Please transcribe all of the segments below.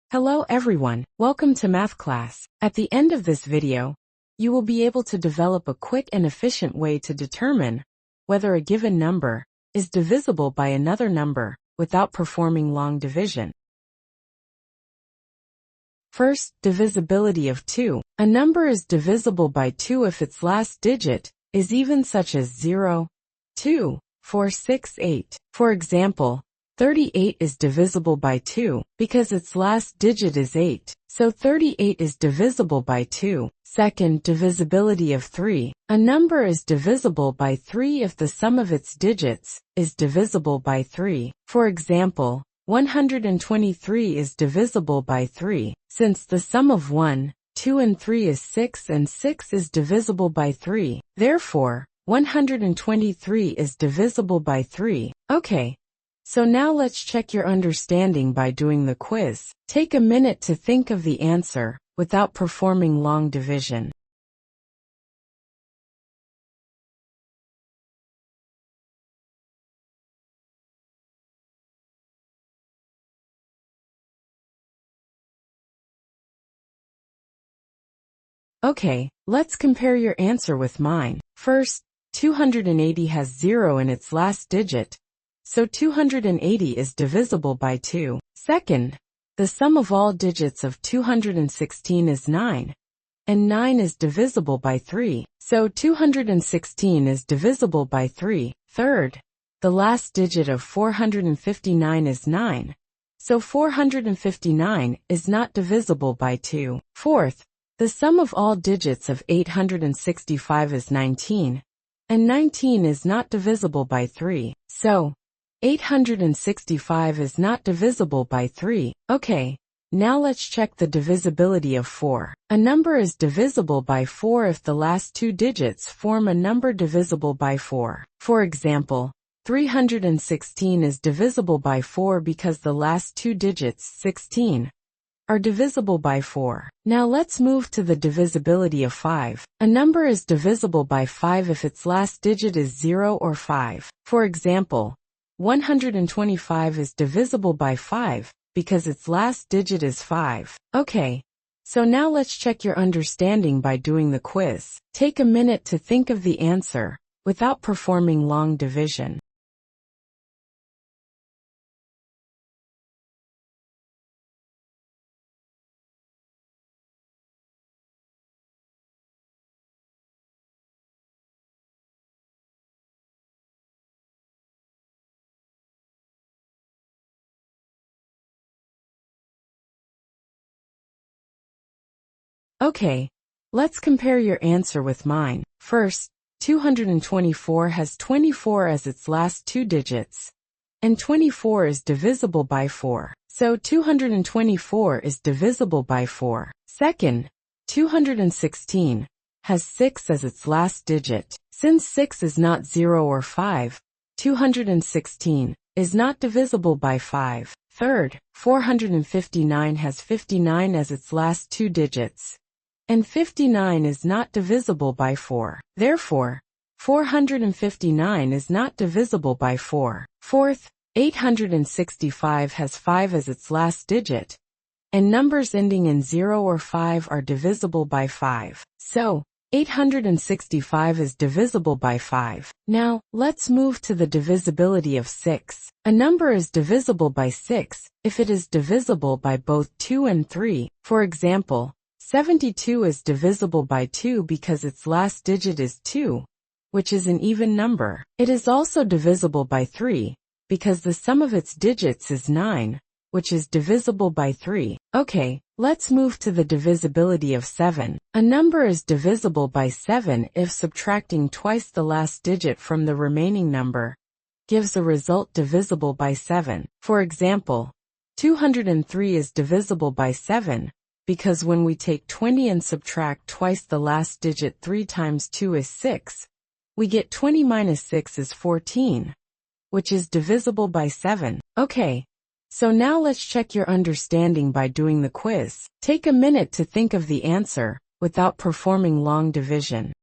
Hello everyone, welcome to math class. At the end of this video, you will be able to develop a quick and efficient way to determine whether a given number is divisible by another number without performing long division. First, divisibility of 2. A number is divisible by 2 if its last digit is even, such as 0, 2, 4, 6, 8. For example, 38 is divisible by 2 because its last digit is 8, so 38 is divisible by 2. Second, divisibility of 3. A number is divisible by 3 if the sum of its digits is divisible by 3. For example, 123 is divisible by 3, since the sum of 1, 2 and 3 is 6 and 6 is divisible by 3. Therefore, 123 is divisible by 3. Okay. So now let's check your understanding by doing the quiz. Take a minute to think of the answer without performing long division. Okay, let's compare your answer with mine. First, 280 has 0 in its last digit, so 280 is divisible by 2. Second, the sum of all digits of 216 is 9, and 9 is divisible by 3, so 216 is divisible by 3. Third, the last digit of 459 is 9, so 459 is not divisible by 2. Fourth, the sum of all digits of 865 is 19, and 19 is not divisible by 3, so 865 is not divisible by 3. Okay, now let's check the divisibility of 4. A number is divisible by 4 if the last two digits form a number divisible by 4. For example, 316 is divisible by 4 because the last two digits, 16, are divisible by 4. Now let's move to the divisibility of 5. A number is divisible by 5 if its last digit is 0 or 5. For example, 125 is divisible by 5 because its last digit is 5. Okay, so now let's check your understanding by doing the quiz. Take a minute to think of the answer without performing long division. Okay, let's compare your answer with mine. First, 224 has 24 as its last two digits, and 24 is divisible by 4, so 224 is divisible by 4. Second, 216 has 6 as its last digit. Since 6 is not 0 or 5, 216 is not divisible by 5. Third, 459 has 59 as its last two digits, and 59 is not divisible by 4. Therefore, 459 is not divisible by 4. Fourth, 865 has 5 as its last digit, and numbers ending in 0 or 5 are divisible by 5. So, 865 is divisible by 5. Now, let's move to the divisibility of 6. A number is divisible by 6 if it is divisible by both 2 and 3. For example, 72 is divisible by 2 because its last digit is 2, which is an even number. It is also divisible by 3 because the sum of its digits is 9, which is divisible by 3. Okay, let's move to the divisibility of 7. A number is divisible by 7 if subtracting twice the last digit from the remaining number gives a result divisible by 7. For example, 203 is divisible by 7 because when we take 20 and subtract twice the last digit 3 times 2 is 6, we get 20 minus 6 is 14, which is divisible by 7. Okay, so now let's check your understanding by doing the quiz. Take a minute to think of the answer without performing long division.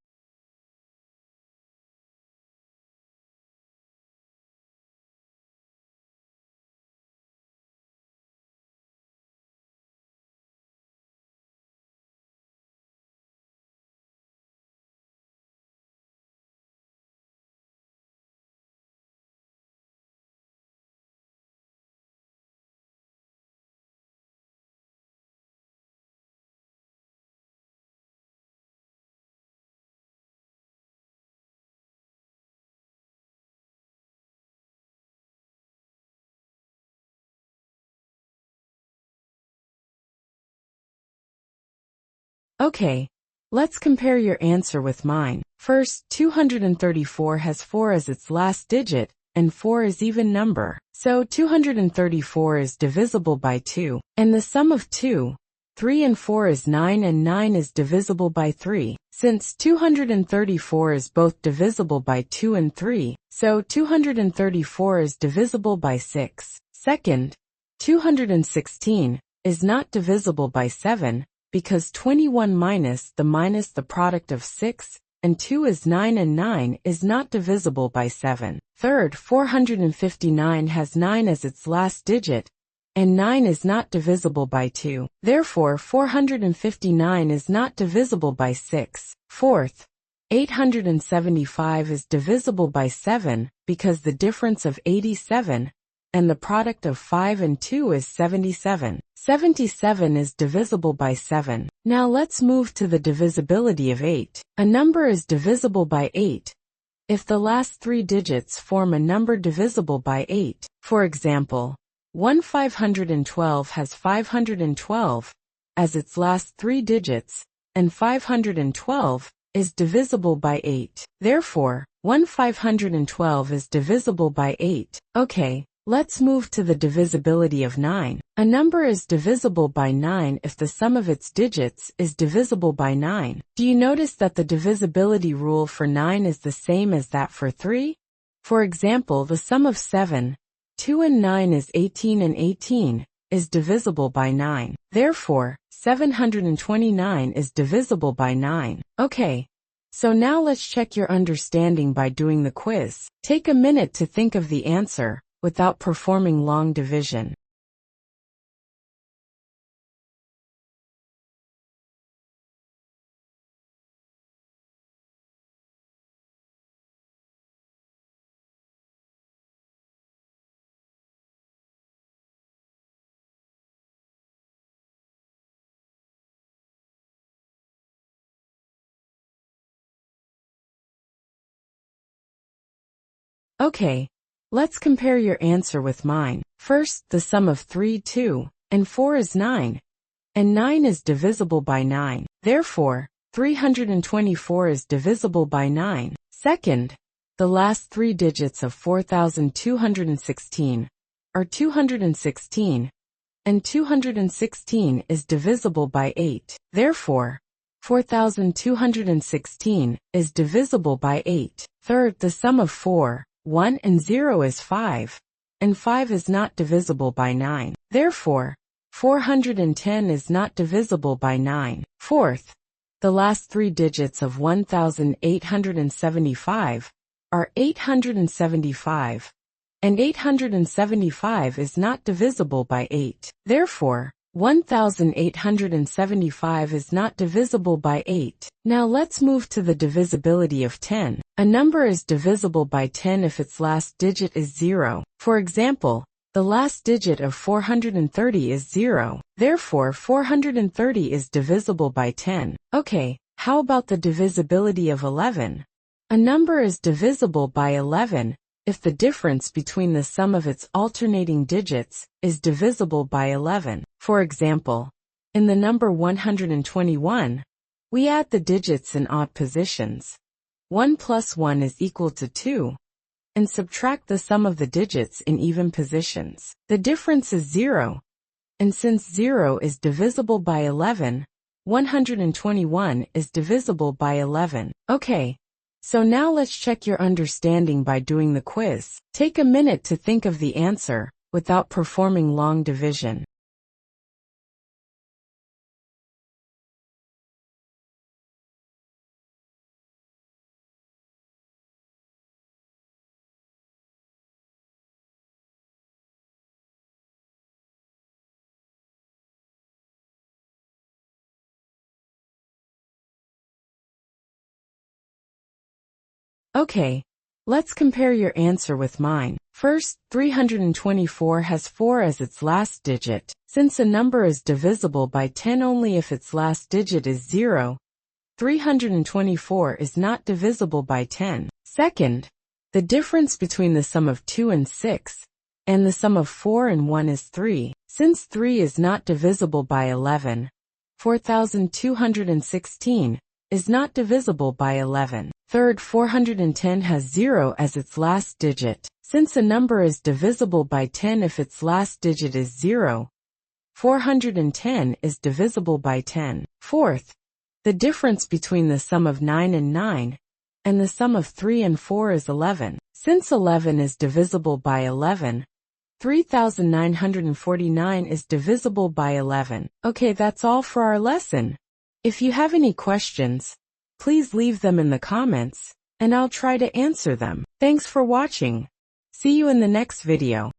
Okay, let's compare your answer with mine. First, 234 has 4 as its last digit, and 4 is even number. So 234 is divisible by 2, and the sum of 2, 3 and 4 is 9, and 9 is divisible by 3. Since 234 is both divisible by 2 and 3, so 234 is divisible by 6. Second, 216 is not divisible by 7, because 21 minus the product of 6 and 2 is 9, and 9 is not divisible by 7. Third, 459 has 9 as its last digit, and 9 is not divisible by 2. Therefore, 459 is not divisible by 6. Fourth, 875 is divisible by 7, because the difference of 87 and the product of 5 and 2 is 77. 77 is divisible by 7. Now let's move to the divisibility of 8. A number is divisible by 8 if the last 3 digits form a number divisible by 8. For example, 1512 has 512 as its last 3 digits, and 512 is divisible by 8. Therefore, 1512 is divisible by 8. Okay. Let's move to the divisibility of 9. A number is divisible by 9 if the sum of its digits is divisible by 9. Do you notice that the divisibility rule for 9 is the same as that for 3? For example, the sum of 7, 2 and 9 is 18, and 18 is divisible by 9. Therefore, 729 is divisible by 9. Okay. So now let's check your understanding by doing the quiz. Take a minute to think of the answer without performing long division. Okay, let's compare your answer with mine. First, the sum of 3, 2, and 4 is 9, and 9 is divisible by 9. Therefore, 324 is divisible by 9. Second, the last 3 digits of 4216 are 216, and 216 is divisible by 8. Therefore, 4216 is divisible by 8. Third, the sum of 4, 1 and 0 is 5, and 5 is not divisible by 9. Therefore, 410 is not divisible by 9. Fourth, the last 3 digits of 1875 are 875, and 875 is not divisible by 8. Therefore, 1875 is not divisible by 8. Now let's move to the divisibility of 10. A number is divisible by 10 if its last digit is 0. For example, the last digit of 430 is 0. Therefore, 430 is divisible by 10. Okay, how about the divisibility of 11? A number is divisible by 11 if the difference between the sum of its alternating digits is divisible by 11. For example, in the number 121, we add the digits in odd positions. 1 plus 1 is equal to 2, and subtract the sum of the digits in even positions. The difference is 0, and since 0 is divisible by 11, 121 is divisible by 11. Okay. So now let's check your understanding by doing the quiz. Take a minute to think of the answer without performing long division. Okay, let's compare your answer with mine. First, 324 has 4 as its last digit. Since a number is divisible by 10 only if its last digit is 0, 324 is not divisible by 10. Second, the difference between the sum of 2 and 6 and the sum of 4 and 1 is 3. Since 3 is not divisible by 11, 4216 is not divisible by 11. Third, 410 has 0 as its last digit. Since a number is divisible by 10 if its last digit is 0, 410 is divisible by 10. Fourth, the difference between the sum of 9 and 9 and the sum of 3 and 4 is 11. Since 11 is divisible by 11, 3949 is divisible by 11. Okay, that's all for our lesson. If you have any questions, please leave them in the comments, and I'll try to answer them. Thanks for watching. See you in the next video.